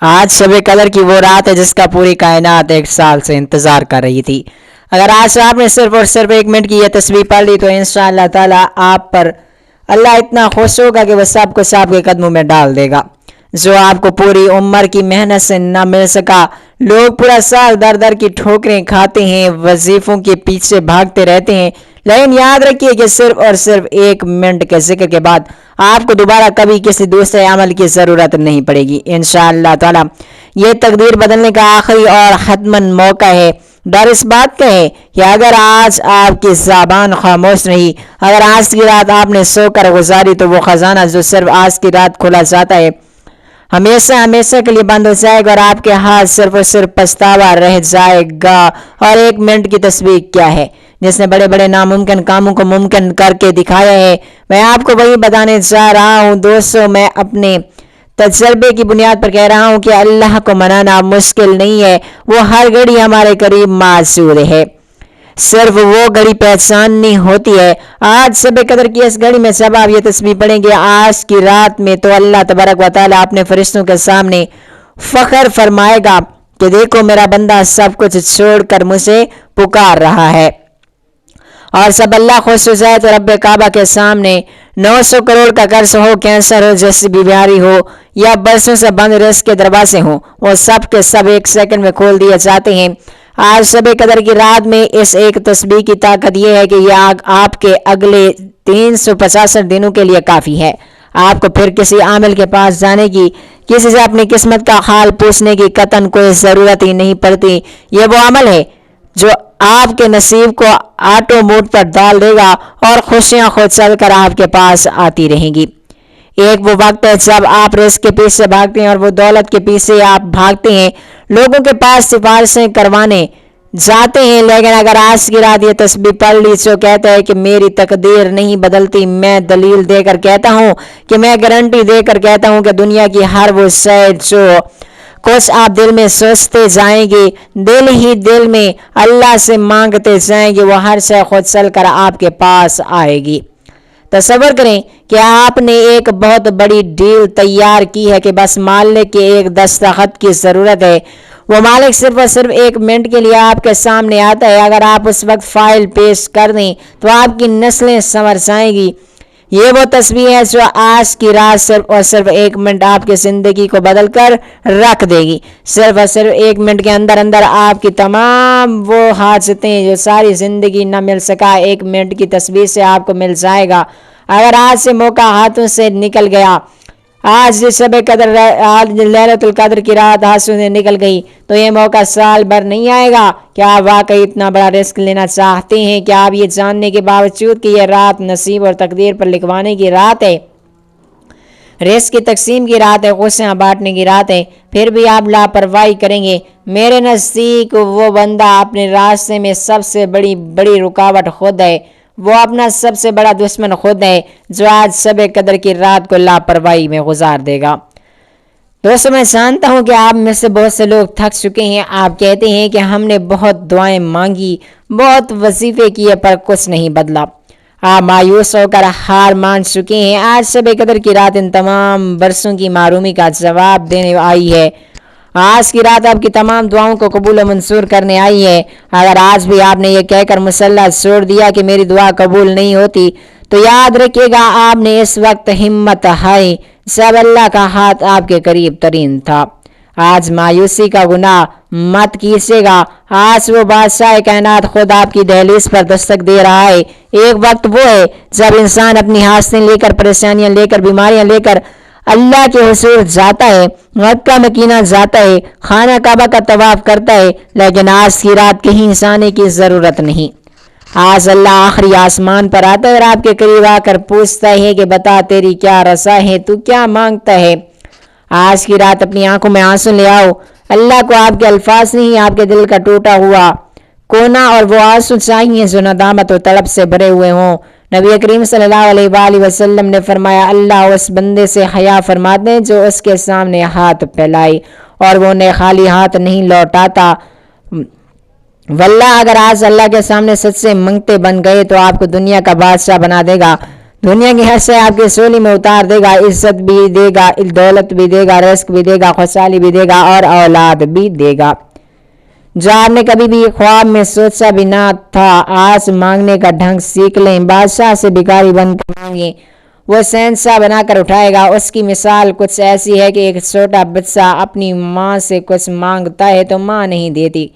آج شب قدر کی وہ رات ہے جس کا پوری کائنات 1 سال سے انتظار کر رہی تھی۔ اگر آج آپ نے صرف اور صرف 1 منٹ کی یہ تسبیح پڑھ لی تو انشاءاللہ تعالی آپ پر اللہ اتنا خوش ہوگا کہ وہ سب کچھ آپ کے قدموں میں ڈال دے گا جو آپ کو پوری عمر کی محنت سے نہ مل سکا۔ لوگ پورا سال در در کی ٹھوکریں کھاتے ہیں، وظیفوں کے پیچھے بھاگتے رہتے ہیں، لیکن یاد رکھیے کہ صرف اور صرف 1 منٹ کے ذکر کے بعد آپ کو دوبارہ کبھی کسی دوسرے عمل کی ضرورت نہیں پڑے گی انشاءاللہ تعالی۔ یہ تقدیر بدلنے کا آخری اور حتماً موقع ہے۔ ڈر اس بات کا ہے کہ اگر آج آپ کی زبان خاموش رہی، اگر آج کی رات آپ نے سو کر گزاری تو وہ خزانہ جو صرف آج کی رات کھلا جاتا ہے ہمیشہ ہمیشہ کے لیے بند ہو جائے گا اور آپ کے ہاتھ صرف اور صرف پچھتاوا رہ جائے گا۔ اور 1 منٹ کی تسبیح کیا ہے جس نے بڑے بڑے ناممکن کاموں کو ممکن کر کے دکھایا ہے؟ میں آپ کو وہی بتانے جا رہا ہوں دوستو۔ میں اپنے تجربے کی بنیاد پر کہہ رہا ہوں کہ اللہ کو منانا مشکل نہیں ہے، وہ ہر گھڑی ہمارے قریب موجود ہے، صرف وہ گھڑی پہچاننی ہوتی ہے۔ آج شب قدر کی اس گھڑی میں جب آپ یہ تسبیح پڑھیں گے آج کی رات میں تو اللہ تبارک و تعالی اپنے فرشتوں کے سامنے فخر فرمائے گا کہ دیکھو میرا بندہ سب کچھ چھوڑ کر مجھے پکار رہا ہے۔ اور سب اللہ خوش ہو جائے تو رب کعبہ کے سامنے 900 کروڑ کا قرض ہو، کینسر ہو جیسی بیماری ہو یا برسوں سے بند رزق کے دروازے ہوں، وہ سب کے سب 1 سیکنڈ میں کھول دیے جاتے ہیں۔ آج شب قدر کی رات میں اس ایک تسبیح کی طاقت یہ ہے کہ یہ آپ کے اگلے 365 دنوں کے لیے کافی ہے۔ آپ کو پھر کسی عامل کے پاس جانے کی، کسی سے اپنی قسمت کا حال پوچھنے کی قطعاً کوئی ضرورت ہی نہیں پڑتی۔ یہ وہ عمل ہے جو آپ کے نصیب کو آٹو موڈ پر ڈال دے گا اور خوشیاں خود چل کر آپ کے پاس آتی رہیں گی۔ ایک وہ وقت ہے جب آپ رزق کے پیچھے بھاگتے ہیں اور وہ دولت کے پیچھے آپ بھاگتے ہیں، لوگوں کے پاس سفارشیں کروانے جاتے ہیں، لیکن اگر آج کی رات یہ تسبیح پڑھ لی جو کہتا ہے کہ میری تقدیر نہیں بدلتی، میں دلیل دے کر کہتا ہوں کہ میں گارنٹی دے کر کہتا ہوں کہ دنیا کی ہر وہ شے جو کچھ آپ دل میں سوچتے جائیں گے، دل ہی دل میں اللہ سے مانگتے جائیں گے، وہ ہر شے خود چل کر آپ کے پاس آئے گی۔ تصور کریں کہ آپ نے ایک بہت بڑی ڈیل تیار کی ہے کہ بس مالک کے ایک دستخط کی ضرورت ہے، وہ مالک صرف اور صرف 1 منٹ کے لیے آپ کے سامنے آتا ہے۔ اگر آپ اس وقت فائل پیش کر دیں تو آپ کی نسلیں سنور جائیں گی۔ یہ وہ تسبیح ہے جو آج کی رات صرف اور صرف 1 منٹ آپ کی زندگی کو بدل کر رکھ دے گی۔ صرف اور صرف 1 منٹ کے اندر اندر آپ کی تمام وہ حاجتیں جو ساری زندگی نہ مل سکا 1 منٹ کی تسبیح سے آپ کو مل جائے گا۔ اگر آج سے موقع ہاتھوں سے نکل گیا، آج شب قدر لیلۃ القدر کی رات ہاتھوں سے نکل گئی تو یہ موقع سال بھر نہیں آئے گا۔ کیا آپ واقعی اتنا بڑا رزق لینا چاہتے ہیں کہ آپ یہ جاننے کے باوجود کہ یہ رات نصیب اور تقدیر پر لکھوانے کی رات ہے، رزق کی تقسیم کی رات ہے، خوشیاں بانٹنے کی رات ہے، پھر بھی آپ لاپرواہی کریں گے؟ میرے نزدیک وہ بندہ اپنے راستے میں سب سے بڑی رکاوٹ خود ہے، وہ اپنا سب سے بڑا دشمن خود ہے جو آج شب قدر کی رات کو لاپرواہی میں گزار دے گا۔ دوستو میں جانتا ہوں کہ آپ میں سے بہت سے لوگ تھک چکے ہیں۔ آپ کہتے ہیں کہ ہم نے بہت دعائیں مانگی، بہت وظیفے کیے پر کچھ نہیں بدلا۔ آپ مایوس ہو کر ہار مان چکے ہیں۔ آج شب قدر کی رات ان تمام برسوں کی معرومی کا جواب دینے آئی ہے۔ آج کی رات آپ کی تمام دعاؤں کو قبول و منظور کرنے آئی ہے۔ اگر آج بھی آپ نے یہ کہہ کر مصلی چھوڑ دیا کہ میری دعا قبول نہیں ہوتی تو یاد رکھیے گا آپ نے اس وقت ہمت ہاری جب اللہ کا ہاتھ آپ کے قریب ترین تھا۔ آج مایوسی کا گناہ مت کیجیے گا۔ آج وہ بادشاہ کائنات خود آپ کی دہلیز پر دستک دے رہا ہے۔ ایک وقت وہ ہے جب انسان اپنی حاجتیں لے کر، پریشانیاں لے کر، بیماریاں لے کر اللہ کے حضور جاتا ہے، مکہ مدینہ جاتا ہے، خانہ کعبہ کا طواف کرتا ہے، لیکن آج کی رات کہیں جانے کی ضرورت نہیں۔ آج اللہ آخری آسمان پر آتا ہے اور آپ کے قریب آ کر پوچھتا ہے کہ بتا تیری کیا رضا ہے، تو کیا مانگتا ہے؟ آج کی رات اپنی آنکھوں میں آنسو لے آؤ۔ اللہ کو آپ کے الفاظ نہیں، آپ کے دل کا ٹوٹا ہوا کونا اور وہ آنسو چاہیے جو ندامت و طلب سے بھرے ہوئے ہوں۔ نبی کریم صلی اللہ علیہ وآلہ وسلم نے فرمایا اللہ اس بندے سے حیا فرماتے ہیں جو اس کے سامنے ہاتھ پھیلائے اور وہ انہیں خالی ہاتھ نہیں لوٹاتا۔ واللہ اگر آج اللہ کے سامنے سچے منگتے بن گئے تو آپ کو دنیا کا بادشاہ بنا دے گا۔ دنیا کی ہر شے آپ کی سولی میں اتار دے گا، عزت بھی دے گا، دولت بھی دے گا، رزق بھی دے گا، خوشحالی بھی دے گا اور اولاد بھی دے گا۔ جو آپ نے کبھی بھی خواب میں سوچا بھی نہ تھا، آج مانگنے کا ڈھنگ سیکھ لیں۔ بادشاہ سے بھکاری بن کر مانگیں، وہ شہنشاہ بنا کر اٹھائے گا۔ اس کی مثال کچھ ایسی ہے کہ ایک چھوٹا بچہ اپنی ماں سے کچھ مانگتا ہے تو ماں نہیں دیتی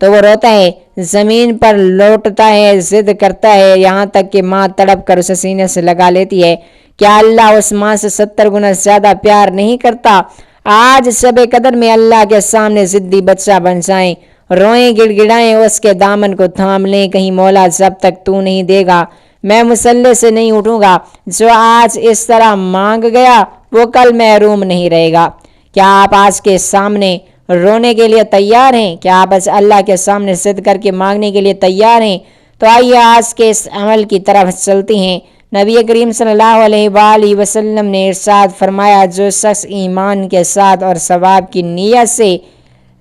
تو وہ روتا ہے، زمین پر لوٹتا ہے، ضد کرتا ہے، یہاں تک کہ ماں تڑپ کر اسے سینے سے لگا لیتی ہے۔ کیا اللہ اس ماں سے 70 گنا زیادہ پیار نہیں کرتا؟ آج شب قدر میں اللہ کے سامنے ضدی بچہ بن جائیں، روئیں، گڑ گڑائیں، اس کے دامن کو تھام لیں، کہیں مولا جب تک تو نہیں دے گا میں مصلے سے نہیں اٹھوں گا۔ جو آج اس طرح مانگ گیا وہ کل محروم نہیں رہے گا۔ کیا آپ آج کے سامنے رونے کے لیے تیار ہیں؟ کیا آپ اللہ کے سامنے ضد کر کے مانگنے کے لیے تیار ہیں؟ تو آئیے آج کے اس عمل کی طرف چلتے ہیں۔ نبی کریم صلی اللہ علیہ وآلہ وسلم نے ارشاد فرمایا، جو شخص ایمان کے ساتھ اور ثواب کی نیت سے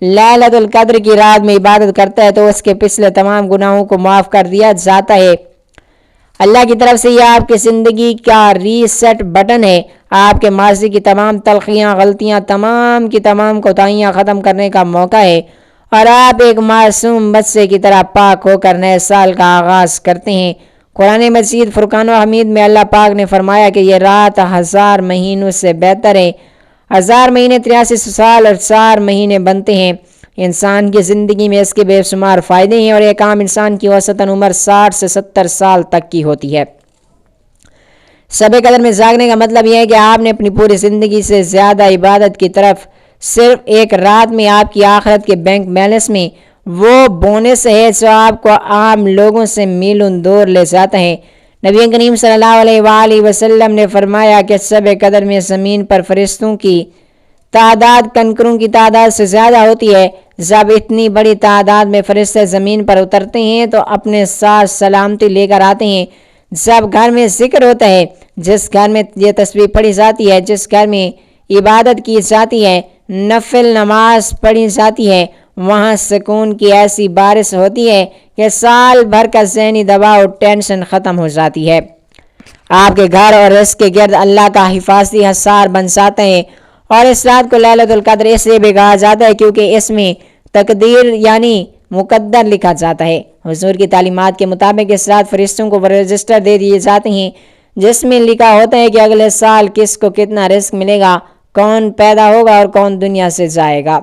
لیلۃ القدر کی رات میں عبادت کرتا ہے تو اس کے پچھلے تمام گناہوں کو معاف کر دیا جاتا ہے۔ اللہ کی طرف سے یہ آپ کی زندگی کا ریسیٹ بٹن ہے، آپ کے ماضی کی تمام تلخیاں، غلطیاں، تمام کی تمام کوتاہیاں ختم کرنے کا موقع ہے اور آپ ایک معصوم بچے کی طرح پاک ہو کر نئے سال کا آغاز کرتے ہیں۔ قرآن مجید فرقان و حمید میں اللہ پاک نے فرمایا کہ یہ رات 1000 مہینوں سے بہتر ہے۔ 1000 مہینے 83 سال اور 4 مہینے بنتے ہیں۔ انسان کی زندگی میں اس کے بے شمار فائدے ہیں اور ایک عام انسان کی اوسطاً عمر 60 سے 70 سال تک کی ہوتی ہے۔ شب قدر میں جاگنے کا مطلب یہ ہے کہ آپ نے اپنی پوری زندگی سے زیادہ عبادت کی طرف صرف ایک رات میں آپ کی آخرت کے بینک بیلنس میں وہ بونس ہے جو آپ کو عام لوگوں سے میلوں دور لے جاتا ہے۔ نبی کریم صلی اللہ علیہ وآلہ وسلم نے فرمایا کہ شب قدر میں زمین پر فرشتوں کی تعداد کنکروں کی تعداد سے زیادہ ہوتی ہے۔ جب اتنی بڑی تعداد میں فرشتے زمین پر اترتے ہیں تو اپنے ساتھ سلامتی لے کر آتے ہیں۔ جب گھر میں ذکر ہوتا ہے، جس گھر میں یہ تسبیح پڑھی جاتی ہے، جس گھر میں عبادت کی جاتی ہے، نفل نماز پڑھی جاتی ہے، وہاں سکون کی ایسی بارش ہوتی ہے کہ سال بھر کا ذہنی دباؤ ٹینشن ختم ہو جاتی ہے۔ آپ کے گھر اور اس کے گرد اللہ کا حفاظتی حصار بن جاتا ہے۔ اور اس رات کو لیلۃ القدر اس لیے بھی کہا جاتا ہے کیونکہ اس میں تقدیر یعنی مقدر لکھا جاتا ہے۔ حضور کی تعلیمات کے مطابق اس رات فرشتوں کو رجسٹر دے دیے جاتے ہیں جس میں لکھا ہوتا ہے کہ اگلے سال کس کو کتنا رزق ملے گا، کون پیدا ہوگا اور کون دنیا سے جائے گا۔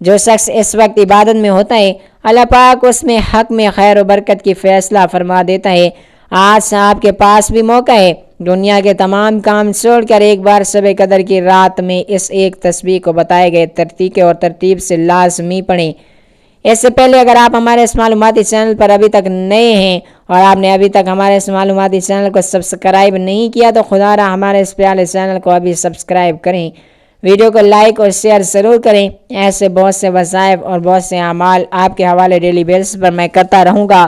جو شخص اس وقت عبادت میں ہوتا ہے، اللہ پاک اس میں حق میں خیر و برکت کی فیصلہ فرما دیتا ہے۔ آج آپ کے پاس بھی موقع ہے، دنیا کے تمام کام چھوڑ کر ایک بار شب قدر کی رات میں اس ایک تسبیح کو بتائے گئے طریقے اور ترتیب سے لازمی پڑھیں۔ اس سے پہلے اگر آپ ہمارے اس معلوماتی چینل پر ابھی تک نئے ہیں اور آپ نے ابھی تک ہمارے اس معلوماتی چینل کو سبسکرائب نہیں کیا تو خدا را ہمارے اس پیارے چینل کو ابھی سبسکرائب کریں، ویڈیو کو لائک اور شیئر ضرور کریں۔ ایسے بہت سے وظائف اور بہت سے اعمال آپ کے حوالے ڈیلی بیسس پر میں کرتا رہوں گا۔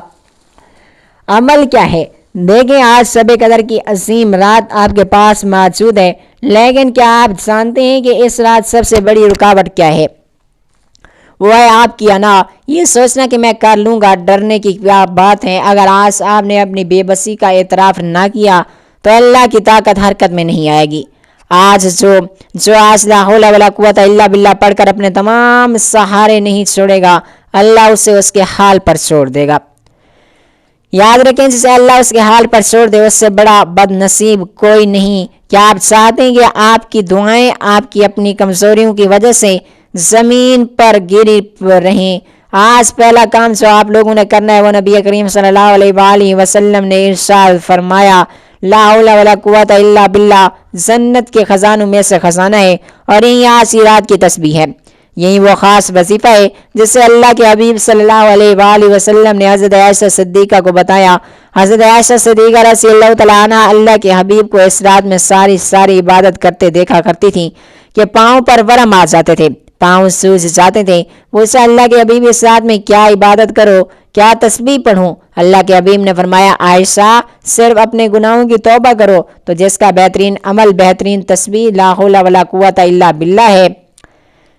عمل کیا ہے؟ دیکھیں، آج شب قدر کی عظیم رات آپ کے پاس موجود ہے، لیکن کیا آپ جانتے ہیں کہ اس رات سب سے بڑی رکاوٹ کیا ہے؟ وہ ہے آپ کی انا، یہ سوچنا کہ میں کر لوں گا۔ ڈرنے کی کیا بات ہے؟ اگر آج آپ نے اپنی بے بسی کا اعتراف نہ کیا تو اللہ کی طاقت حرکت میں نہیں آئے گی۔ آج جو آج لا حول ولا قوت الا باللہ پڑھ کر اپنے تمام سہارے نہیں چھوڑے گا، اللہ اسے اس کے حال پر چھوڑ دے گا۔ یاد رکھیں، جسے اللہ اس کے حال پر چھوڑ دے اس سے بڑا بد نصیب کوئی نہیں۔ کیا آپ چاہتے ہیں کہ آپ کی دعائیں آپ کی اپنی کمزوریوں کی وجہ سے زمین پر گری رہیں؟ آج پہلا کام جو آپ لوگوں نے کرنا ہے وہ نبی کریم صلی اللہ علیہ وآلہ وسلم نے ارشاد فرمایا، لا حول ولا قوت الا باللہ جنت کے خزانوں میں سے خزانہ ہے اور یہی آج کی رات کی تسبیح ہے۔ یہی وہ خاص وظیفہ ہے جسے اللہ کے حبیب صلی اللہ علیہ وآلہ وسلم نے حضرت عائشہ صدیقہ کو بتایا۔ حضرت عائشہ صدیقہ رضی اللہ تعالیٰ عنہ اللہ کے حبیب کو اس رات میں ساری عبادت کرتے دیکھا کرتی تھیں کہ پاؤں پر ورم آ جاتے تھے، پاؤں سوج جاتے تھے۔ پوچھا، اللہ کے حبیب اس رات میں کیا عبادت کرو، کیا تسبیح پڑھوں؟ اللہ کے حبیب نے فرمایا، عائشہ صرف اپنے گناہوں کی توبہ کرو، تو جس کا بہترین عمل بہترین تسبیح لا حول ولا قوت الا باللہ ہے۔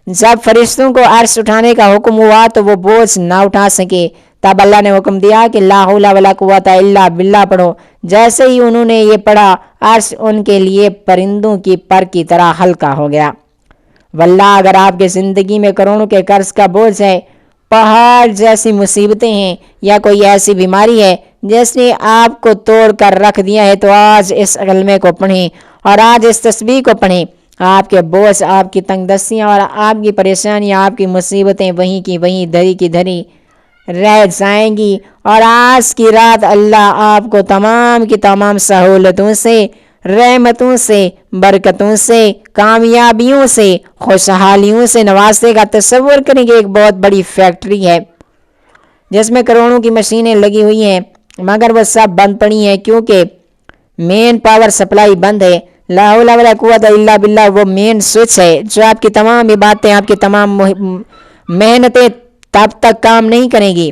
جب فرشتوں کو عرش اٹھانے کا حکم ہوا تو وہ بوجھ نہ اٹھا سکے۔ تب اللہ نے حکم دیا کہ لا حول ولا قوت الا باللہ پڑھو۔ جیسے ہی انہوں نے یہ پڑھا، عرش ان کے لیے پرندوں کی پر کی طرح ہلکا ہو گیا۔ واللہ اگر آپ کی زندگی میں کروڑوں کے قرض کا بوجھ ہے، پہاڑ جیسی مصیبتیں ہیں، یا کوئی ایسی بیماری ہے جس نے آپ کو توڑ کر رکھ دیا ہے، تو آج اس کلمے کو پڑھیں اور آج اس تسبیح کو پڑھیں۔ آپ کے بوجھ، آپ کی تنگ دستیاں اور آپ کی پریشانیاں، آپ کی مصیبتیں وہیں کی وہیں دھری کی دھری رہ جائیں گی، اور آج کی رات اللہ آپ کو تمام کی تمام سہولتوں سے، رحمتوں سے، برکتوں سے، کامیابیوں سے، خوشحالیوں سے نوازے گا۔ تصور کریں کہ ایک بہت بڑی فیکٹری ہے جس میں کروڑوں کی مشینیں لگی ہوئی ہیں، مگر وہ سب بند پڑی ہیں کیونکہ مین پاور سپلائی بند ہے۔ لا حول ولا قوت الا باللہ وہ مین سوئچ ہے جو آپ کی تمام عبادتیں، آپ کی تمام محنتیں تب تک کام نہیں کریں گی۔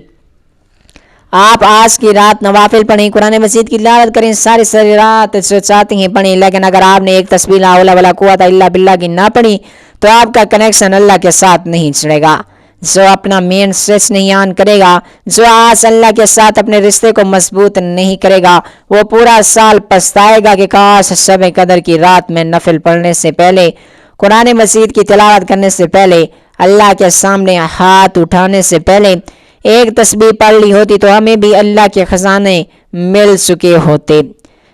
آپ آج کی رات نوافل پڑھیں، قرآن مجید کی تلاوت کریں، ساری رات جو چاہتے ہیں پڑھیں، لیکن اگر آپ نے ایک تسبیح لا حول ولا قوت الا باللہ کی نہ پڑھی تو آپ کا کنیکشن اللہ کے ساتھ نہیں چڑھے گا۔ جو اپنا مین سوئچ نہیں آن کرے گا، جو آج اللہ کے ساتھ اپنے رشتے کو مضبوط نہیں کرے گا، وہ پورا سال پچھتائے گا کہ کاش شب قدر کی رات میں نفل پڑھنے سے پہلے، قرآن مجید کی تلاوت کرنے سے پہلے، اللہ کے سامنے ہاتھ اٹھانے سے پہلے ایک تسبیح پڑھ لی ہوتی تو ہمیں بھی اللہ کے خزانے مل چکے ہوتے۔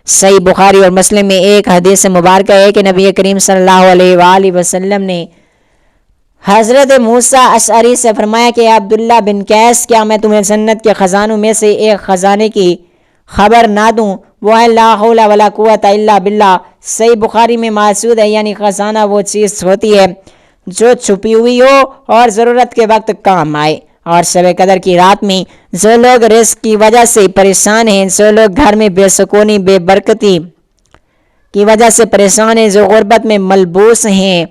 صحیح بخاری اور مسلم میں ایک حدیث مبارکہ ہے کہ نبی کریم صلی اللہ علیہ وآلہ وسلم نے حضرت موسیٰ اشعری سے فرمایا کہ عبداللہ بن قیس، کیا میں تمہیں جنت کے خزانوں میں سے ایک خزانے کی خبر نہ دوں؟ وہ ہے لا حول ولا قوت الا باللہ۔ صحیح بخاری میں موجود ہے، یعنی خزانہ وہ چیز ہوتی ہے جو چھپی ہوئی ہو اور ضرورت کے وقت کام آئے۔ اور شب قدر کی رات میں جو لوگ رزق کی وجہ سے پریشان ہیں، جو لوگ گھر میں بے سکونی، بے برکتی کی وجہ سے پریشان ہیں، جو غربت میں ملبوس ہیں،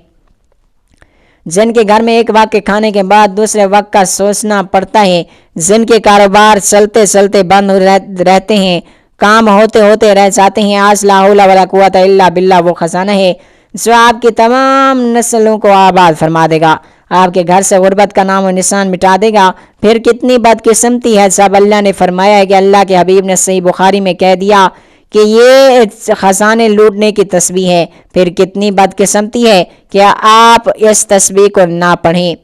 جن کے گھر میں ایک وقت کے کھانے کے بعد دوسرے وقت کا سوچنا پڑتا ہے، جن کے کاروبار چلتے چلتے بند رہتے ہیں، کام ہوتے ہوتے رہ جاتے ہیں، آج لا حول ولا قوت الا باللہ وہ خزانہ ہے جو آپ کی تمام نسلوں کو آباد فرما دے گا، آپ کے گھر سے غربت کا نام و نشان مٹا دے گا۔ پھر کتنی بدقسمتی ہے جب اللہ نے فرمایا ہے کہ اللہ کے حبیب نے صحیح بخاری میں کہہ دیا کہ یہ خزانے لوٹنے کی تسبیح ہے، پھر کتنی بدقسمتی ہے کہ آپ اس تسبیح کو نہ پڑھیں۔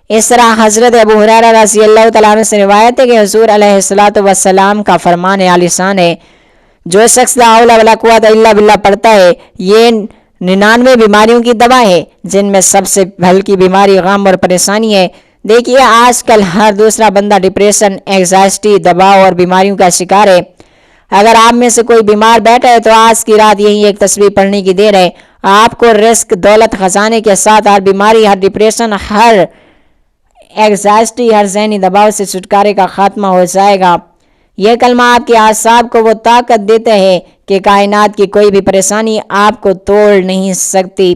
اس طرح حضرت ابو ہریرہ رضی اللہ تعالیٰ عنہ سے روایت ہے کہ حضور علیہ الصلوۃ والسلام کا فرمان عالی شان ہے، جو شخص لا حول ولا قوت الا باللہ پڑھتا ہے، یہ 99 بیماریوں کی دوا ہے، جن میں سب سے ہلکی بیماری غم اور پریشانی ہے۔ دیکھیے آج کل ہر دوسرا بندہ ڈپریشن، اینگزائٹی، دباؤ اور بیماریوں کا شکار ہے۔ اگر آپ میں سے کوئی بیمار بیٹھا ہے تو آج کی رات یہی ایک تسبیح پڑھنے کی دیر ہے۔ آپ کو رزق، دولت، خزانے کے ساتھ ہر بیماری، ہر ڈپریشن، ہر اینگزائٹی، ہر ذہنی دباؤ سے چھٹکارے کا خاتمہ ہو جائے گا۔ یہ کلمہ آپ کے اعصاب کو وہ طاقت دیتا ہے کہ کائنات کی کوئی بھی پریشانی آپ کو توڑ نہیں سکتی۔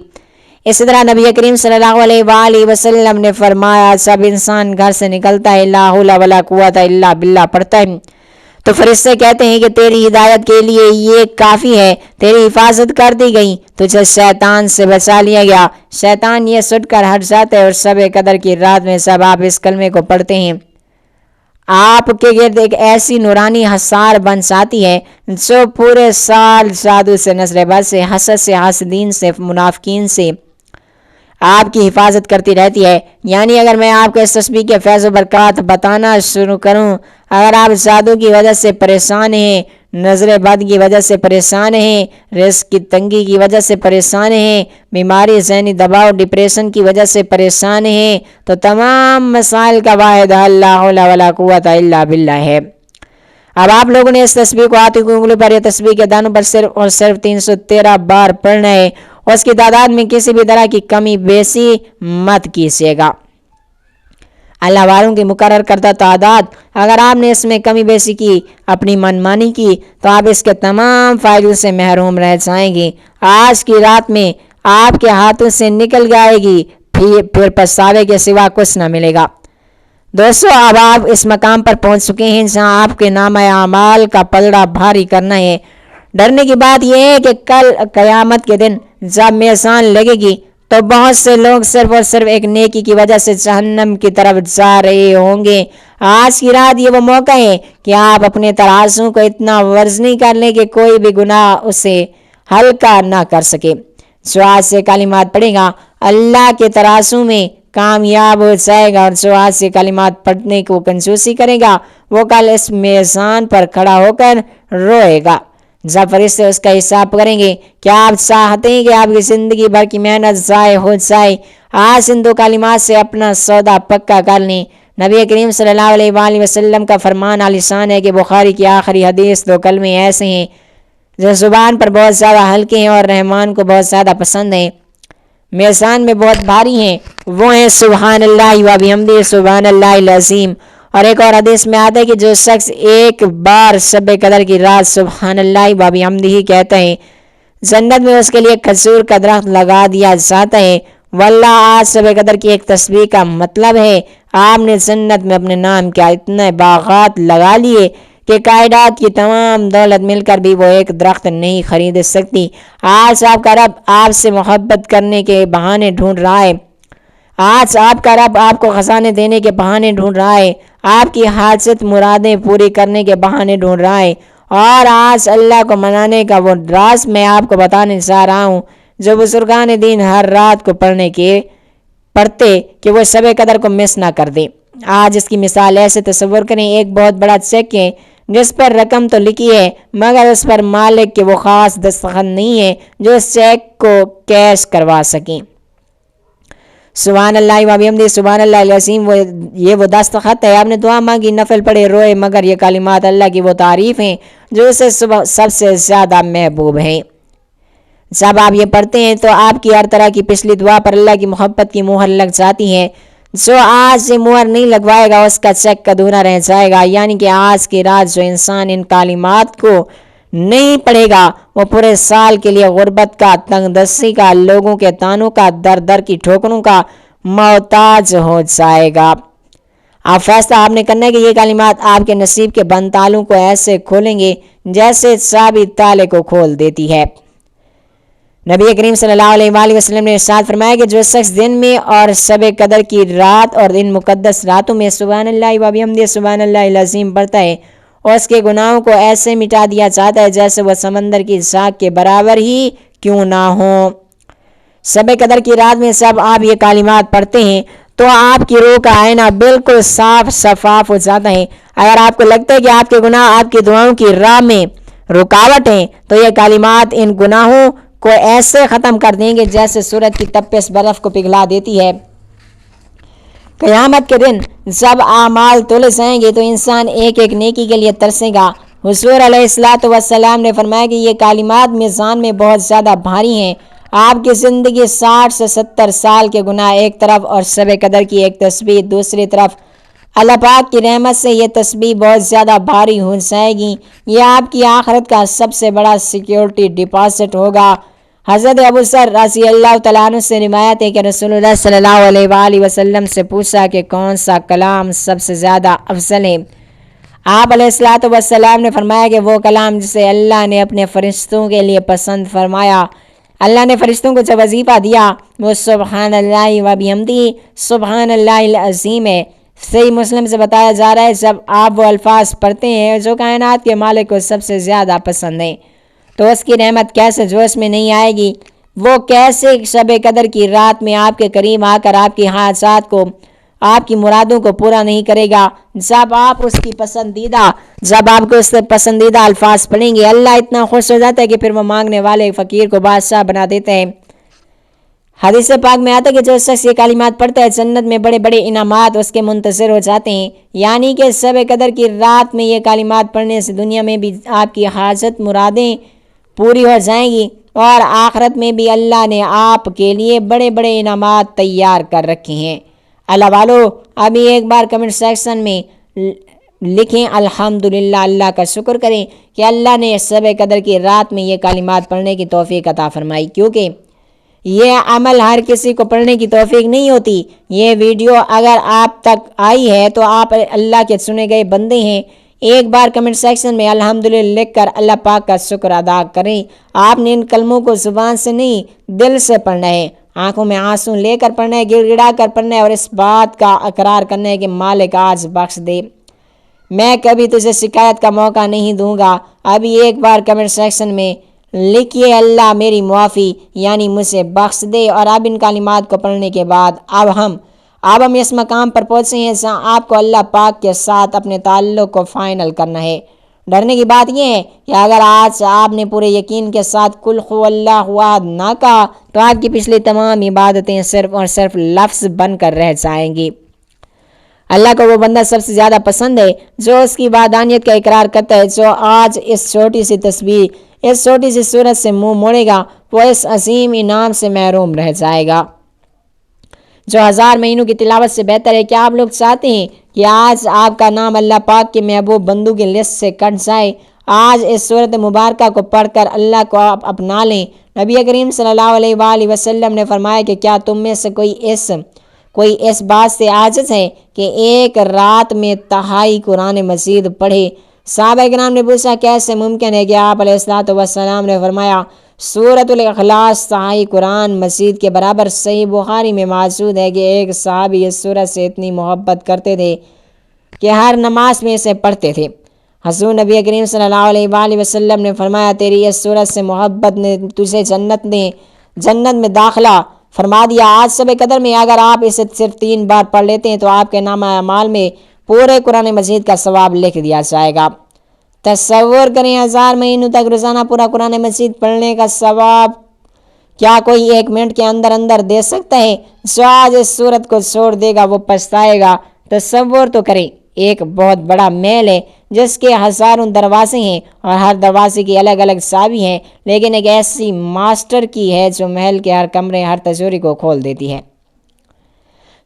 اسی طرح نبی کریم صلی اللہ علیہ وآلہ وسلم نے فرمایا، جب انسان گھر سے نکلتا ہے لا حول ولا قوت الا باللہ پڑھتا ہے تو فرشتے کہتے ہیں کہ تیری ہدایت کے لیے یہ کافی ہے، تیری حفاظت کر دی گئی، تجھے شیطان سے بچا لیا گیا۔ شیطان یہ سٹ کر ہٹ جاتا ہے، اور شب قدر کی رات میں جب آپ اس کلمے کو پڑھتے ہیں، آپ کے گرد ایک ایسی نورانی حصار بن جاتی ہے جو پورے سال جادو سے، نظر بد سے، حسد سے، حاسدین سے، منافقین سے آپ کی حفاظت کرتی رہتی ہے۔ یعنی اگر میں آپ کو اس تسبیح کے فیض و برکات بتانا شروع کروں، اگر آپ جادو کی وجہ سے پریشان ہیں، نظر بد کی وجہ سے پریشان ہیں، رزق کی تنگی کی وجہ سے پریشان ہیں، بیماری، ذہنی دباؤ، ڈپریشن کی وجہ سے پریشان ہیں، تو تمام مسائل کا واحد حل لا حول ولا قوت الا باللہ ہے۔ اب آپ لوگوں نے اس تسبیح کو ہاتھوں کی انگلیوں پر یا تسبیح کے دانوں پر صرف اور صرف 313 بار پڑھنا ہے، اور اس کی تعداد میں کسی بھی طرح کی کمی بیشی مت کیجیے گا۔ اللہ والوں کی مقرر کردہ تعداد، اگر آپ نے اس میں کمی بیشی کی، اپنی منمانی کی، تو آپ اس کے تمام فائدوں سے محروم رہ جائیں گے۔ آج کی رات میں آپ کے ہاتھوں سے نکل جائے گی، پھر پچھتاوے کے سوا کچھ نہ ملے گا۔ دوستو، اب آپ اس مقام پر پہنچ چکے ہیں جہاں آپ کے نامہ اعمال کا پلڑا بھاری کرنا ہے۔ ڈرنے کی بات یہ ہے کہ کل قیامت کے دن جب میزان لگے گی تو بہت سے لوگ صرف اور صرف ایک نیکی کی وجہ سے جہنم کی طرف جا رہے ہوں گے، آج کی رات یہ وہ موقع ہے کہ آپ اپنے ترازو کو اتنا وزنی کر لیں کہ کوئی بھی گناہ اسے ہلکا نہ کر سکے۔ جو آج سے کلمات پڑھے گا اللہ کے ترازو میں کامیاب ہو جائے گا، اور جو آج سے کلمات پڑھنے کو کنجوسی کرے گا وہ کل اس میزان پر کھڑا ہو کر روئے گا جب فرشتے اس کا حساب کریں گے۔ کیا آپ چاہتے ہیں کہ آپ کی زندگی بھر کی محنت ضائع ہو جائے؟ آج ان 2 کلمات سے اپنا سودا پکا کر لیں۔ نبی کریم صلی اللہ علیہ وآلہ وسلم کا فرمان عالی شان ہے کہ بخاری کی آخری حدیث 2 کلمے ایسے ہیں جو زبان پر بہت زیادہ ہلکے ہیں اور رحمان کو بہت زیادہ پسند ہیں، میزان میں بہت بھاری ہیں۔ وہ ہیں سبحان اللہ و بحمدہ سبحان اللہ العظیم۔ اور ایک اور حدیث میں آتا ہے کہ جو شخص ایک بار شب قدر کی رات سبحان اللہ و بحمدہ کہتا ہے، جنت میں اس کے لیے کھجور کا درخت لگا دیا جاتا ہے۔ واللہ آج شب قدر کی ایک تسبیح کا مطلب ہے آپ نے جنت میں اپنے نام کے اتنے باغات لگا لیے کہ کائنات کی تمام دولت مل کر بھی وہ ایک درخت نہیں خرید سکتی۔ آج آپ کا رب آپ سے محبت کرنے کے بہانے ڈھونڈ رہا ہے، آج آپ کا رب آپ کو خزانے دینے کے بہانے ڈھونڈ رہا ہے، آپ کی حاجت مرادیں پوری کرنے کے بہانے ڈھونڈ رہا ہے۔ اور آج اللہ کو منانے کا وہ راز میں آپ کو بتانے جا رہا ہوں جو بزرگان دین ہر رات کو پڑھتے کہ وہ شب قدر کو مس نہ کر دیں۔ آج اس کی مثال ایسے تصور کریں، ایک بہت بڑا چیک ہے جس پر رقم تو لکھی ہے مگر اس پر مالک کے وہ خاص دستخط نہیں ہے جو اس چیک کو کیش کروا سکیں۔ سبحان اللہ و بحمدہ سبحان اللہ العظیم یہ وہ دستخط ہے۔ آپ نے دعا مانگی، نفل پڑھے، روئے، مگر یہ کلمات اللہ کی وہ تعریف ہیں جو اسے سب سے زیادہ محبوب ہیں۔ جب آپ یہ پڑھتے ہیں تو آپ کی ہر طرح کی پچھلی دعا پر اللہ کی محبت کی مہر لگ جاتی ہے۔ جو آج یہ مہر نہیں لگوائے گا اس کا چیک ادھورا رہ جائے گا۔ یعنی کہ آج کی رات جو انسان ان کلمات کو نہیں پڑھے گا وہ پورے سال کے لیے غربت کا، تنگ دستی کا، لوگوں کے تانوں کا، در در کی ٹھوکروں کا محتاج ہو جائے گا۔ آپ فیصلہ آپ نے کرنا ہے کہ یہ کلمات آپ کے نصیب کے بند تالوں کو ایسے کھولیں گے جیسے چابی تالے کو کھول دیتی ہے۔ نبی کریم صلی اللہ علیہ وآلہ وسلم نے ارشاد فرمایا کہ جو شخص دن میں اور شب قدر کی رات اور ان مقدس راتوں میں سبحان اللہ و بحمدہ سبحان اللہ العظیم پڑھتا ہے اور اس کے گناہوں کو ایسے مٹا دیا جاتا ہے جیسے وہ سمندر کی شاخ کے برابر ہی کیوں نہ ہو۔ شب قدر کی رات میں سب آپ یہ کلمات پڑھتے ہیں تو آپ کی روح کا آئینہ بالکل صاف شفاف ہو جاتا ہے۔ اگر آپ کو لگتا ہے کہ آپ کے گناہ آپ کی دعاؤں کی راہ میں رکاوٹ ہیں تو یہ کلمات ان گناہوں کو ایسے ختم کر دیں گے جیسے سورج کی تپش برف کو پگھلا دیتی ہے۔ قیامت کے دن جب اعمال تولے جائیں گے تو انسان ایک ایک نیکی کے لیے ترسے گا۔ حضور علیہ الصلوۃ والسلام نے فرمایا کہ یہ کلمات میزان میں بہت زیادہ بھاری ہیں۔ آپ کی زندگی 60 سے 70 سال کے گناہ ایک طرف اور شب قدر کی ایک تسبیح دوسری طرف، اللہ پاک کی رحمت سے یہ تسبیح بہت زیادہ بھاری ہو جائے گی۔ یہ آپ کی آخرت کا سب سے بڑا سیکیورٹی ڈپازٹ ہوگا۔ حضرت ابو ذر رضی اللہ تعالیٰ عنہ سے روایت ہے کہ رسول اللہ صلی اللہ علیہ وآلہ وسلم سے پوچھا کہ کون سا کلام سب سے زیادہ افضل ہے؟ آپ علیہ الصلوۃ والسلام نے فرمایا کہ وہ کلام جسے اللہ نے اپنے فرشتوں کے لیے پسند فرمایا۔ اللہ نے فرشتوں کو جو وظیفہ دیا وہ سبحان اللہ و بحمدہ سبحان اللہ العظیم ہے۔ صحیح مسلم سے بتایا جا رہا ہے جب آپ وہ الفاظ پڑھتے ہیں جو کائنات کے مالک کو سب سے زیادہ پسند ہیں تو اس کی رحمت کیسے جوش میں نہیں آئے گی؟ وہ کیسے شب قدر کی رات میں آپ کے قریب آ کر آپ کی حاجات کو، آپ کی مرادوں کو پورا نہیں کرے گا؟ جب آپ اس کو اس پسندیدہ الفاظ پڑھیں گے اللہ اتنا خوش ہو جاتا ہے کہ پھر وہ مانگنے والے فقیر کو بادشاہ بنا دیتے ہیں۔ حدیث پاک میں آتا ہے کہ جو شخص یہ کلمات پڑھتا ہے جنت میں بڑے بڑے انعامات اس کے منتظر ہو جاتے ہیں۔ یعنی کہ شب قدر کی رات میں یہ کلمات پڑھنے سے دنیا میں بھی آپ کی حاجت مرادیں پوری ہو جائیں گی اور آخرت میں بھی اللہ نے آپ کے لیے بڑے بڑے انعامات تیار کر رکھے ہیں۔ اللہ والو ابھی ایک بار کمنٹ سیکشن میں لکھیں الحمدللہ، اللہ کا شکر کریں کہ اللہ نے شب قدر کی رات میں یہ کلمات پڑھنے کی توفیق عطا فرمائی، کیونکہ یہ عمل ہر کسی کو پڑھنے کی توفیق نہیں ہوتی۔ یہ ویڈیو اگر آپ تک آئی ہے تو آپ اللہ کے چنے گئے بندے ہیں۔ ایک بار کمنٹ سیکشن میں الحمدللہ لکھ کر اللہ پاک کا شکر ادا کریں۔ آپ نے ان کلموں کو زبان سے نہیں دل سے پڑھنا ہے۔ آنکھوں میں آنسو لے کر پڑھنا ہے، گڑ گڑا کر پڑھنا ہے اور اس بات کا اقرار کرنا ہے کہ مالک آج بخش دے، میں کبھی تجھے شکایت کا موقع نہیں دوں گا۔ ابھی ایک بار کمنٹ سیکشن میں لکھیے اللہ میری معافی، یعنی مجھے بخش دے۔ اور اب ان کلمات کو پڑھنے کے بعد اب ہم اس مقام پر پہنچے ہیں جہاں آپ کو اللہ پاک کے ساتھ اپنے تعلق کو فائنل کرنا ہے۔ ڈرنے کی بات یہ ہے کہ اگر آج آپ نے پورے یقین کے ساتھ قل هو اللہ احد نہ کہا تو آپ کی پچھلی تمام عبادتیں صرف اور صرف لفظ بن کر رہ جائیں گی۔ اللہ کو وہ بندہ سب سے زیادہ پسند ہے جو اس کی وحدانیت کا اقرار کرتا ہے۔ جو آج اس چھوٹی سی تسبیح، اس چھوٹی سی صورت سے منہ موڑے گا وہ اس عظیم انعام سے محروم رہ جائے گا جو 1000 مہینوں کی تلاوت سے بہتر ہے۔ کیا آپ لوگ چاہتے ہیں کہ آج آپ کا نام اللہ پاک کے محبوب بندوں کی لسٹ سے کٹ جائے؟ آج اس صورت مبارکہ کو پڑھ کر اللہ کو آپ اپنا لیں۔ نبی کریم صلی اللہ علیہ وآلہ وسلم نے فرمایا کہ کیا تم میں سے کوئی اس بات سے عاجز ہے کہ ایک رات میں تہائی قرآن مجید پڑھے؟ صحابہ کرام نے پوچھا کیسے ممکن ہے کہ آپ علیہ الصلوۃ والسلام نے فرمایا سورۃ الاخلاص تہائی قرآن مجید کے برابر۔ صحیح بخاری میں موجود ہے کہ ایک صحابی اس سورت سے اتنی محبت کرتے تھے کہ ہر نماز میں اسے پڑھتے تھے۔ حضور نبی کریم صلی اللہ علیہ وآلہ وسلم نے فرمایا تیری اس سورت سے محبت نے تجھے جنت میں داخلہ فرما دیا۔ آج شب قدر میں اگر آپ اسے صرف 3 بار پڑھ لیتے ہیں تو آپ کے نامہ اعمال میں پورے قرآن مجید کا ثواب لکھ دیا جائے گا۔ تصور کریں 1000 مہینوں تک روزانہ پورا قرآن مجید پڑھنے کا ثواب کیا کوئی 1 منٹ کے اندر دے سکتا ہے؟ جو آج اس صورت کو چھوڑ دے گا وہ پچھتائے گا۔ تصور تو کریں ایک بہت بڑا محل ہے جس کے ہزاروں دروازے ہیں اور ہر دروازے کی الگ الگ چابی ہیں، لیکن ایک ایسی ماسٹر کی ہے جو محل کے ہر کمرے ہر تجوری کو کھول دیتی ہے۔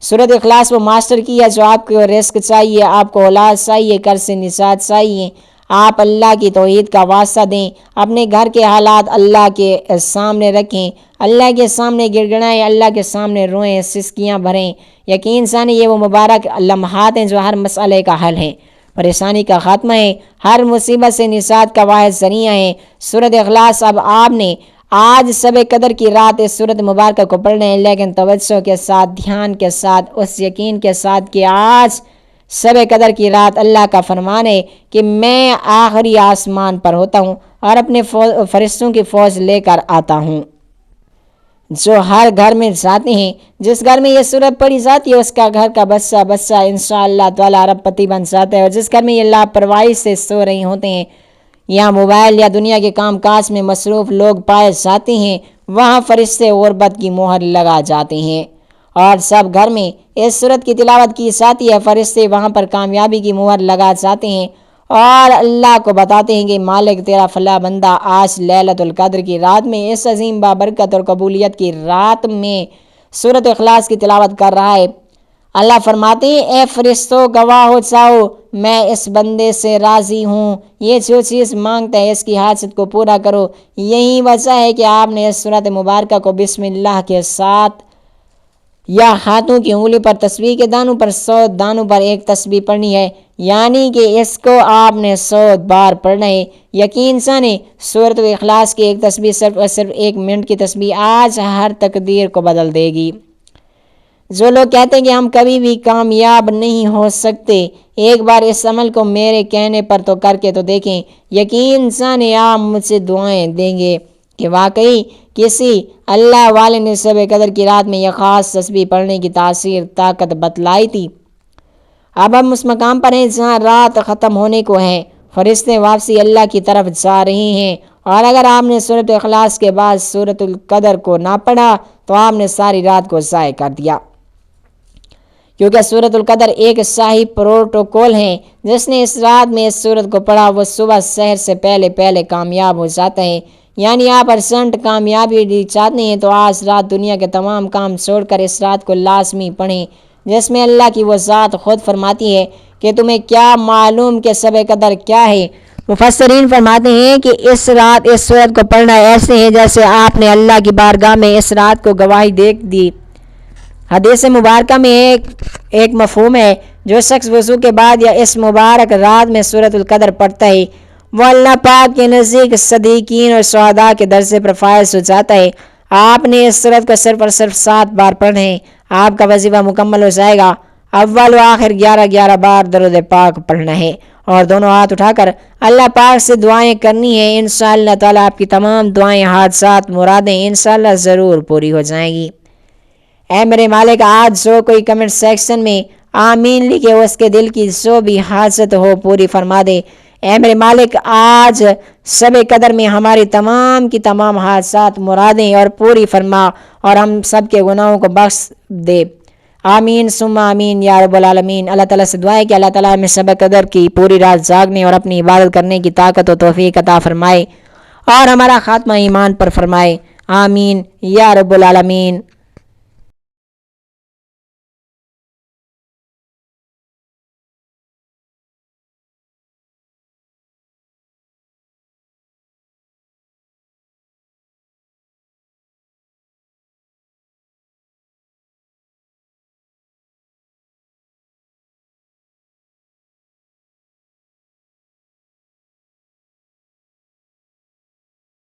سورۃ اخلاص وہ ماسٹر کی ہے جو آپ کو رزق چاہیے، آپ کو اولاد چاہیے، قرض سے نجات چاہیے، آپ اللہ کی توحید کا واسطہ دیں، اپنے گھر کے حالات اللہ کے سامنے رکھیں، اللہ کے سامنے گڑ گڑائیں، اللہ کے سامنے روئیں، سسکیاں بھریں۔ یقین جانیں یہ وہ مبارک لمحات ہیں جو ہر مسئلے کا حل ہیں، پریشانی کا خاتمہ ہے، ہر مصیبت سے نجات کا واحد ذریعہ ہے۔ سورۃ اخلاص اب آپ نے آج شب قدر کی رات اس سورۃ مبارکہ کو پڑھنا ہے، لیکن توجہ کے ساتھ، دھیان کے ساتھ، اس یقین کے ساتھ کہ آج شب قدر کی رات اللہ کا فرمان ہے کہ میں آخری آسمان پر ہوتا ہوں اور اپنے فرشتوں کی فوج لے کر آتا ہوں جو ہر گھر میں جاتے ہیں۔ جس گھر میں یہ سورت پڑھی جاتی ہے اس کا گھر کا بچہ انشاءاللہ تعالی ارب پتی بن جاتا ہے، اور جس گھر میں یہ لاپرواہی سے سو رہے ہوتے ہیں یا موبائل یا دنیا کے کام کاج میں مصروف لوگ پائے جاتے ہیں وہاں فرشتے غربت کی مہر لگا جاتے ہیں، اور سب گھر میں اس سورت کی تلاوت کی جاتی ہے، فرشتے وہاں پر کامیابی کی مہر لگا جاتے ہیں اور اللہ کو بتاتے ہیں کہ مالک تیرا فلاں بندہ آج لیلۃ القدر کی رات میں اس عظیم بابرکت اور قبولیت کی رات میں سورۃ اخلاص کی تلاوت کر رہا ہے۔ اللہ فرماتے ہیں اے فرشتوں گواہ ہو جاؤ میں اس بندے سے راضی ہوں، یہ جو چیز مانگتا ہے اس کی حاجت کو پورا کرو۔ یہی وجہ ہے کہ آپ نے اس سورۃ مبارکہ کو بسم اللہ کے ساتھ یا ہاتھوں کی انگلی پر تسبیح کے دانوں پر 100 دانوں پر ایک تسبیح پڑھنی ہے، یعنی کہ اس کو آپ نے 100 بار پڑھنا ہے۔ یقین جانیں سورۃ اخلاص کی ایک تسبیح صرف 1 منٹ کی تسبیح آج ہر تقدیر کو بدل دے گی۔ جو لوگ کہتے ہیں کہ ہم کبھی بھی کامیاب نہیں ہو سکتے، ایک بار اس عمل کو میرے کہنے پر تو کر کے تو دیکھیں، یقین جانیں آپ مجھ سے دعائیں دیں گے کہ واقعی کسی اللہ والے نے شب قدر کی رات میں یہ خاص تسبیح پڑھنے کی تاثیر طاقت بتلائی تھی۔ اب ہم اس مقام پر ہیں جہاں رات ختم ہونے کو ہے، فرشتے واپسی اللہ کی طرف جا رہے ہیں، اور اگر آپ نے سورۃ اخلاص کے بعد سورۃ القدر کو نہ پڑھا تو آپ نے ساری رات کو ضائع کر دیا، کیونکہ سورۃ القدر ایک شاہی پروٹوکول ہے۔ جس نے اس رات میں اس سورت کو پڑھا وہ صبح سحر سے پہلے کامیاب ہو جاتا ہے۔ یعنی آپ ارجنٹ کامیابی چاہتے ہیں تو آج رات دنیا کے تمام کام چھوڑ کر اس رات کو لازمی پڑھیں، جس میں اللہ کی وہ ذات خود فرماتی ہے کہ تمہیں کیا معلوم کہ شب قدر کیا ہے۔ مفسرین فرماتے ہیں کہ اس رات اس سورت کو پڑھنا ایسے ہے جیسے آپ نے اللہ کی بارگاہ میں اس رات کو گواہی دے دی۔ حدیث مبارکہ میں ایک مفہوم ہے، جو شخص وضو کے بعد یا اس مبارک رات میں سورۃ القدر پڑھتا ہے وہ اللہ پاک کے نزدیک صدیقین اور شہداء کے درجے پر فائز ہو جاتا ہے۔ آپ نے اس صورت کو صرف اور صرف 7 بار پڑھیں، آپ کا وظیفہ مکمل ہو جائے گا۔ اول و آخر 11 بار درود پاک پڑھنا ہے اور دونوں ہاتھ اٹھا کر اللہ پاک سے دعائیں کرنی ہے۔ انشاءاللہ تعالیٰ آپ کی تمام دعائیں، حادثات، مرادیں انشاءاللہ ضرور پوری ہو جائیں گی۔ اے میرے مالک، آج جو کوئی کمنٹ سیکشن میں آمین لکھے اس کے دل کی جو بھی حاجت ہو پوری فرما دے۔ اے میرے مالک، آج شب قدر میں ہماری تمام کی تمام حاجات، مرادیں اور پوری فرما اور ہم سب کے گناہوں کو بخش دے۔ آمین ثم آمین یا رب العالمین۔ اللہ تعالیٰ سے دعا ہے کہ اللہ تعالیٰ ہمیں شب قدر کی پوری رات جاگنے اور اپنی عبادت کرنے کی طاقت و توفیق عطا فرمائے اور ہمارا خاتمہ ایمان پر فرمائے۔ آمین یا رب العالمین۔